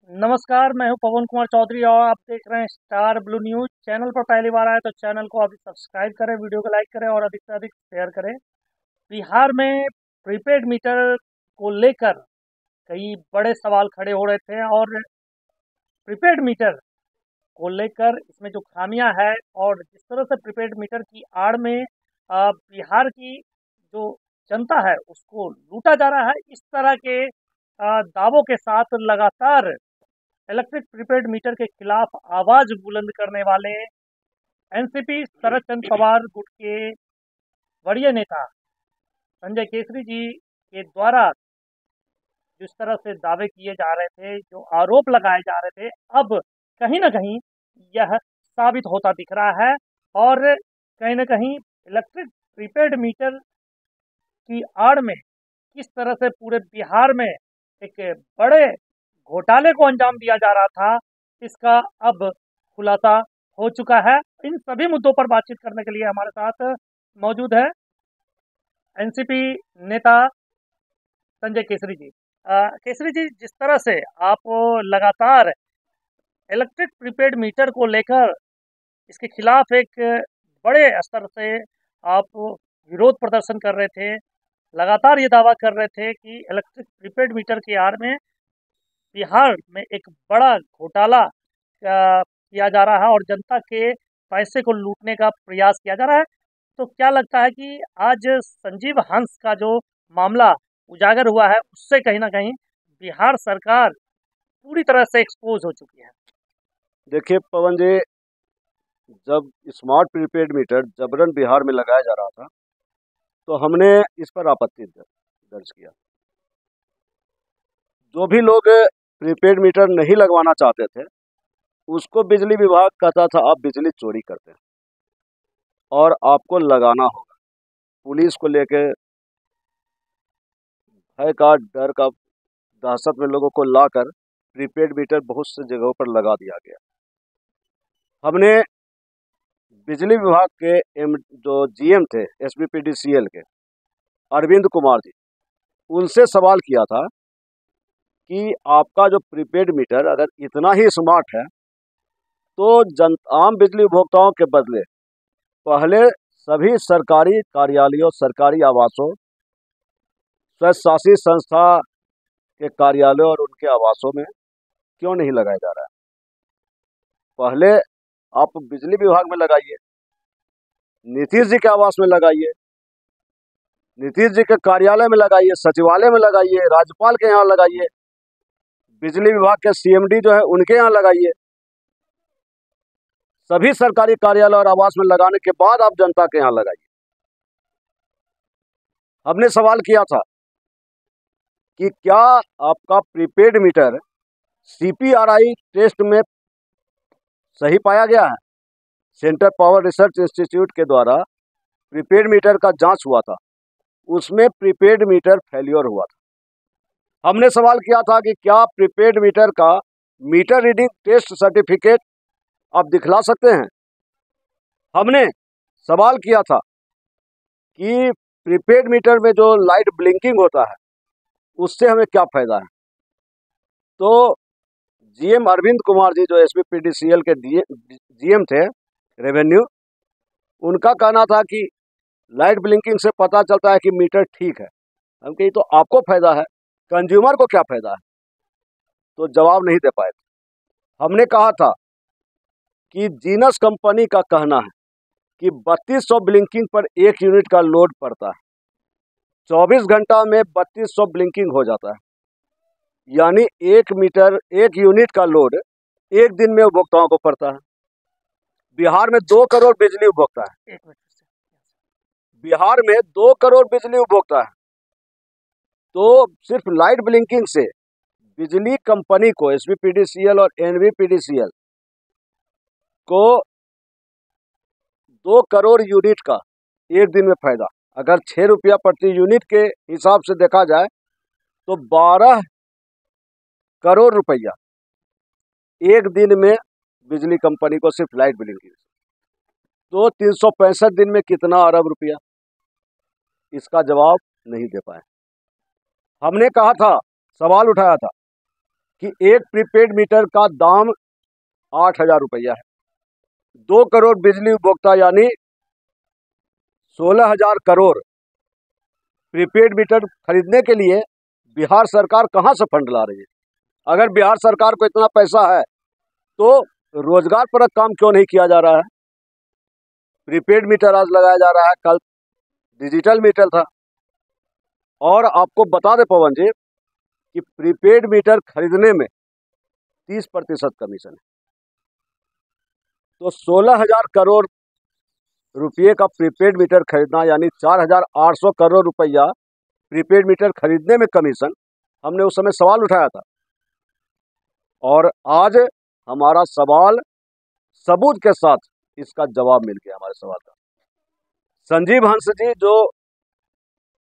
नमस्कार, मैं हूं पवन कुमार चौधरी और आप देख रहे हैं स्टार ब्लू न्यूज़। चैनल पर पहली बार आए तो चैनल को अभी सब्सक्राइब करें, वीडियो को लाइक करें और अधिक से अधिक शेयर करें। बिहार में प्रीपेड मीटर को लेकर कई बड़े सवाल खड़े हो रहे थे और प्रीपेड मीटर को लेकर इसमें जो खामियां हैं और जिस तरह से प्रीपेड मीटर की आड़ में बिहार की जो जनता है उसको लूटा जा रहा है, इस तरह के दावों के साथ लगातार इलेक्ट्रिक प्रीपेड मीटर के खिलाफ आवाज बुलंद करने वाले एनसीपी शरद चंद्र पवार गुट के वरीय नेता संजय केसरी जी के द्वारा जिस तरह से दावे किए जा रहे थे, जो आरोप लगाए जा रहे थे, अब कहीं ना कहीं यह साबित होता दिख रहा है और कहीं ना कहीं इलेक्ट्रिक प्रीपेड मीटर की आड़ में किस तरह से पूरे बिहार में एक बड़े घोटाले को अंजाम दिया जा रहा था, इसका अब खुलासा हो चुका है। इन सभी मुद्दों पर बातचीत करने के लिए हमारे साथ मौजूद है एनसीपी नेता संजय केसरी जी। केसरी जी, जिस तरह से आप लगातार इलेक्ट्रिक प्रीपेड मीटर को लेकर इसके खिलाफ एक बड़े स्तर से आप विरोध प्रदर्शन कर रहे थे, लगातार ये दावा कर रहे थे कि इलेक्ट्रिक प्रीपेड मीटर की आड़ में बिहार में एक बड़ा घोटाला किया जा रहा है और जनता के पैसे को लूटने का प्रयास किया जा रहा है। तो क्या लगता है कि आज संजीव हंस का जो मामला उजागर हुआ है, उससे कहीं ना कहीं बिहार सरकार पूरी तरह से एक्सपोज हो चुकी है? देखिए पवन जी, जब स्मार्ट प्रीपेड मीटर जबरन बिहार में लगाया जा रहा था तो हमने इस पर आपत्ति दर्ज किया। जो भी लोग प्रीपेड मीटर नहीं लगवाना चाहते थे उसको बिजली विभाग कहता था आप बिजली चोरी करते हैं और आपको लगाना होगा। पुलिस को लेके भय का, डर का, दहशत में लोगों को लाकर प्रीपेड मीटर बहुत से जगहों पर लगा दिया गया। हमने बिजली विभाग के जो जीएम थे एसबीपीडीसीएल के अरविंद कुमार जी, उनसे सवाल किया था कि आपका जो प्रीपेड मीटर अगर इतना ही स्मार्ट है तो आम बिजली उपभोक्ताओं के बदले पहले सभी सरकारी कार्यालयों, सरकारी आवासों, स्वशासी संस्था के कार्यालयों और उनके आवासों में क्यों नहीं लगाया जा रहा है। पहले आप बिजली विभाग में लगाइए, नीतीश जी के आवास में लगाइए, नीतीश जी के कार्यालय में लगाइए, सचिवालय में लगाइए, राज्यपाल के यहाँ लगाइए, बिजली विभाग के सीएमडी जो है उनके यहाँ लगाइए। सभी सरकारी कार्यालय और आवास में लगाने के बाद आप जनता के यहाँ लगाइए। हमने सवाल किया था कि क्या आपका प्रीपेड मीटर सीपीआरआई टेस्ट में सही पाया गया है। सेंटर पावर रिसर्च इंस्टीट्यूट के द्वारा प्रीपेड मीटर का जांच हुआ था, उसमें प्रीपेड मीटर फेल्योर हुआ था। हमने सवाल किया था कि क्या प्रीपेड मीटर का मीटर रीडिंग टेस्ट सर्टिफिकेट आप दिखला सकते हैं। हमने सवाल किया था कि प्रीपेड मीटर में जो लाइट ब्लिंकिंग होता है उससे हमें क्या फायदा है। तो जीएम अरविंद कुमार जी, जो एसबीपीडीसीएल के जीएम थे रेवेन्यू, उनका कहना था कि लाइट ब्लिंकिंग से पता चलता है कि मीटर ठीक है। हम कही तो आपको फायदा है, कंज्यूमर को क्या फायदा है। तो जवाब नहीं दे पाए थे। हमने कहा था कि जीनस कंपनी का कहना है कि 3200 ब्लिंकिंग पर 1 यूनिट का लोड पड़ता है, 24 घंटा में 3200 ब्लिंकिंग हो जाता है, यानी 1 यूनिट का लोड 1 दिन में उपभोक्ताओं को पड़ता है। बिहार में 2 करोड़ बिजली उपभोक्ता है, बिहार में 2 करोड़ बिजली उपभोक्ता है। तो सिर्फ लाइट ब्लिंकिंग से बिजली कंपनी को, एसबीपीडीसीएल और एनवीपीडीसीएल को 2 करोड़ यूनिट का 1 दिन में फायदा। अगर 6 रुपया प्रति यूनिट के हिसाब से देखा जाए तो 12 करोड़ रुपया 1 दिन में बिजली कंपनी को सिर्फ लाइट ब्लिंकिंग। तो 365 दिन में कितना अरब रुपया, इसका जवाब नहीं दे पाए। हमने कहा था, सवाल उठाया था कि एक प्रीपेड मीटर का दाम 8,000 रुपया है। 2 करोड़ बिजली उपभोक्ता यानी 16,000 करोड़ प्रीपेड मीटर खरीदने के लिए बिहार सरकार कहाँ से फंड ला रही है? अगर बिहार सरकार को इतना पैसा है तो रोजगार परक काम क्यों नहीं किया जा रहा है? प्रीपेड मीटर आज लगाया जा रहा है, कल डिजिटल मीटर था। और आपको बता दें पवन जी कि प्रीपेड मीटर खरीदने में 30% कमीशन है। तो 16,000 करोड़ रुपये का प्रीपेड मीटर खरीदना यानी 4,800 करोड़ रुपया प्रीपेड मीटर खरीदने में कमीशन, हमने उस समय सवाल उठाया था। और आज हमारा सवाल सबूत के साथ इसका जवाब मिल गया हमारे सवाल का। संजीव हंस जी जो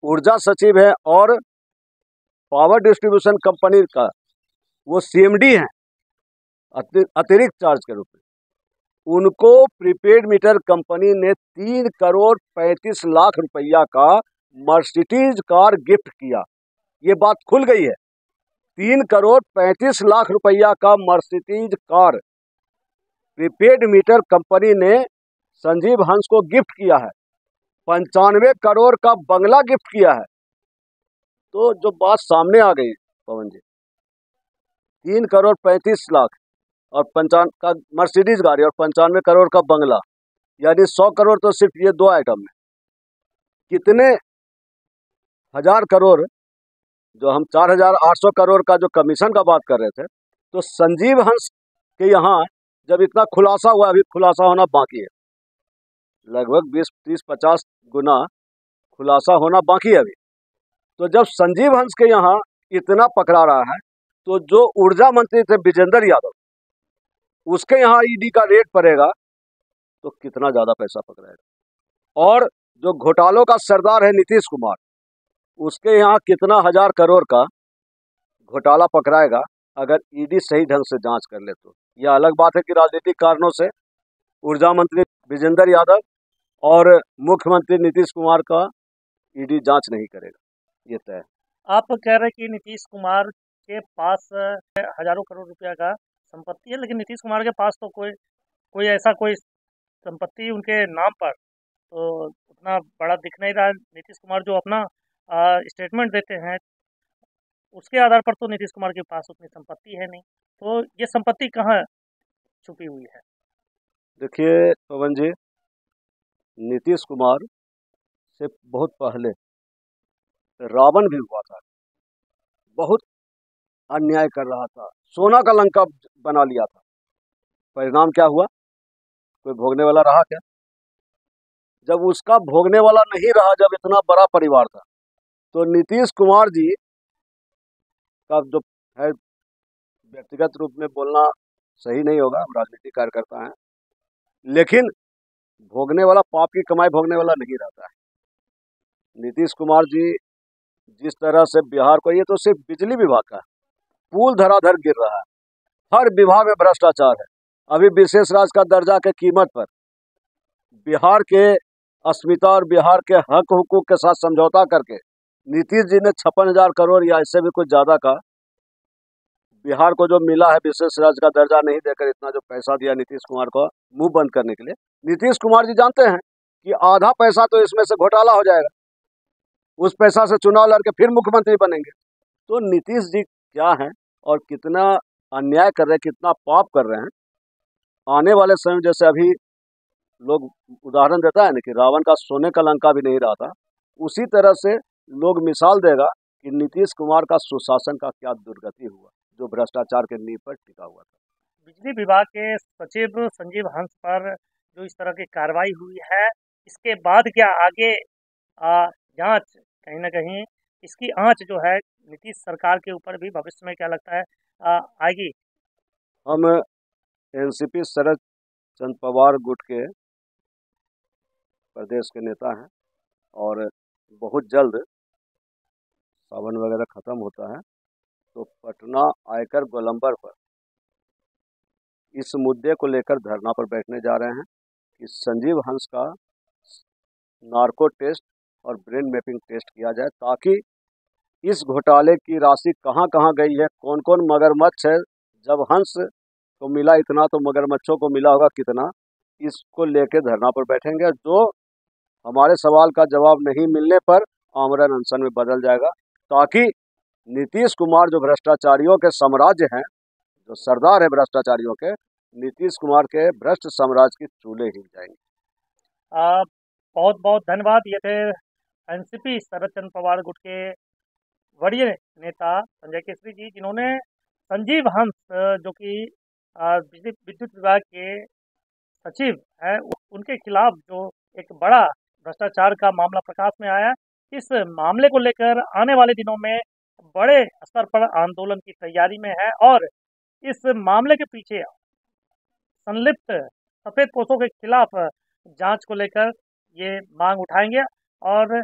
ऊर्जा सचिव है और पावर डिस्ट्रीब्यूशन कंपनी का वो सीएमडी हैं अतिरिक्त चार्ज के रूप में, उनको प्रीपेड मीटर कंपनी ने 3 करोड़ 35 लाख रुपया का मर्सिडीज कार गिफ्ट किया। ये बात खुल गई है। 3 करोड़ 35 लाख रुपया का Mercedes car prepaid meter company ने संजीव हंस को गिफ्ट किया है। 95 करोड़ का बंगला गिफ्ट किया है। तो जो बात सामने आ गई पवन जी, 3 करोड़ 35 लाख और 55 का मर्सिडीज गाड़ी और 95 करोड़ का बंगला, यानी 100 करोड़ तो सिर्फ ये 2 आइटम में। कितने हजार करोड़, जो हम 4,800 करोड़ का जो कमीशन का बात कर रहे थे, तो संजीव हंस के यहाँ जब इतना खुलासा हुआ, अभी खुलासा होना बाकी है, लगभग 20, 30, 50 गुना खुलासा होना बाकी है अभी। तो जब संजीव हंस के यहाँ इतना पकड़ा रहा है, तो जो ऊर्जा मंत्री थे विजेंद्र यादव, उसके यहाँ ईडी का रेट पड़ेगा तो कितना ज्यादा पैसा पकड़ेगा। और जो घोटालों का सरदार है नीतीश कुमार, उसके यहाँ कितना हजार करोड़ का घोटाला पकड़ाएगा अगर ईडी सही ढंग से जांच कर ले तो। यह अलग बात है कि राजनीतिक कारणों से ऊर्जा मंत्री विजेंद्र यादव और मुख्यमंत्री नीतीश कुमार का ईडी जांच नहीं करेगा, ये तय है। आप कह रहे हैं कि नीतीश कुमार के पास हजारों करोड़ रुपया का संपत्ति है, लेकिन नीतीश कुमार के पास तो कोई ऐसा कोई संपत्ति उनके नाम पर तो उतना बड़ा दिख नहीं रहा है। नीतीश कुमार जो अपना स्टेटमेंट देते हैं उसके आधार पर तो नीतीश कुमार के पास उतनी संपत्ति है नहीं। तो ये संपत्ति कहाँ छुपी हुई है? देखिए पवन जी, नीतीश कुमार से बहुत पहले रावण भी हुआ था, बहुत अन्याय कर रहा था, सोना का लंका बना लिया था। परिणाम क्या हुआ? कोई भोगने वाला रहा क्या? जब उसका भोगने वाला नहीं रहा, जब इतना बड़ा परिवार था, तो नीतीश कुमार जी का जो है, व्यक्तिगत रूप में बोलना सही नहीं होगा, हम राजनीतिक कार्यकर्ता हैं, लेकिन भोगने वाला, पाप की कमाई भोगने वाला नहीं रहता है। नीतीश कुमार जी जिस तरह से बिहार को, ये तो सिर्फ बिजली विभाग का पुल धराधर गिर रहा है, हर विभाग में भ्रष्टाचार है। अभी विशेष राज्य का दर्जा के कीमत पर बिहार के अस्मिता और बिहार के हक हुकूक के साथ समझौता करके नीतीश जी ने 56,000 करोड़ या इससे भी कुछ ज्यादा का बिहार को जो मिला है, विशेष राज्य का दर्जा नहीं देकर इतना जो पैसा दिया नीतीश कुमार को मुंह बंद करने के लिए। नीतीश कुमार जी जानते हैं कि आधा पैसा तो इसमें से घोटाला हो जाएगा, उस पैसा से चुनाव लड़के फिर मुख्यमंत्री बनेंगे। तो नीतीश जी क्या हैं और कितना अन्याय कर रहे हैं, कितना पाप कर रहे हैं। आने वाले समय, जैसे अभी लोग उदाहरण देता है ना कि रावण का सोने का लंका भी नहीं रहा था, उसी तरह से लोग मिसाल देगा कि नीतीश कुमार का सुशासन का क्या दुर्गति हुआ, जो भ्रष्टाचार के नींव पर टिका हुआ था। बिजली विभाग के सचिव संजीव हंस पर जो इस तरह की कार्रवाई हुई है, इसके बाद क्या आगे जांच कहीं ना कहीं इसकी आंच जो है नीतीश सरकार के ऊपर भी भविष्य में क्या लगता है आएगी? हम एनसीपी शरद चंद्र पवार गुट के प्रदेश के नेता हैं और बहुत जल्द सावन वगैरह खत्म होता है तो पटना आयकर गोलंबर पर इस मुद्दे को लेकर धरना पर बैठने जा रहे हैं कि संजीव हंस का नार्को टेस्ट और ब्रेन मैपिंग टेस्ट किया जाए, ताकि इस घोटाले की राशि कहां कहां गई है, कौन कौन मगरमच्छ है, जब हंस को मिला इतना तो मगरमच्छों को मिला होगा कितना, इसको लेके धरना पर बैठेंगे। जो हमारे सवाल का जवाब नहीं मिलने पर आमरण अनशन में बदल जाएगा, ताकि नीतीश कुमार जो भ्रष्टाचारियों के साम्राज्य हैं, जो सरदार है भ्रष्टाचारियों के, नीतीश कुमार के भ्रष्ट साम्राज्य की चूल्हे हिल जाएंगे। बहुत बहुत धन्यवाद। ये थे एनसीपी शरद चंद्र पवार गुट के वरीय नेता संजय केसरी जी, जिन्होंने संजीव हंस जो कि विद्युत विभाग के सचिव है, उनके खिलाफ जो एक बड़ा भ्रष्टाचार का मामला प्रकाश में आया, इस मामले को लेकर आने वाले दिनों में बड़े स्तर पर आंदोलन की तैयारी में है और इस मामले के पीछे संलिप्त सफेद पोशों के खिलाफ जांच को लेकर ये मांग उठाएंगे और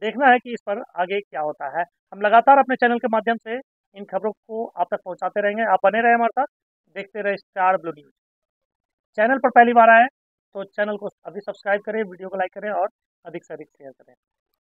देखना है कि इस पर आगे क्या होता है। हम लगातार अपने चैनल के माध्यम से इन खबरों को आप तक पहुंचाते रहेंगे। आप बने रहे हमारे साथ, देखते रहे स्टार ब्लू न्यूज। चैनल पर पहली बार आए तो चैनल को अभी सब्सक्राइब करें, वीडियो को लाइक करें और अधिक से अधिक शेयर करें।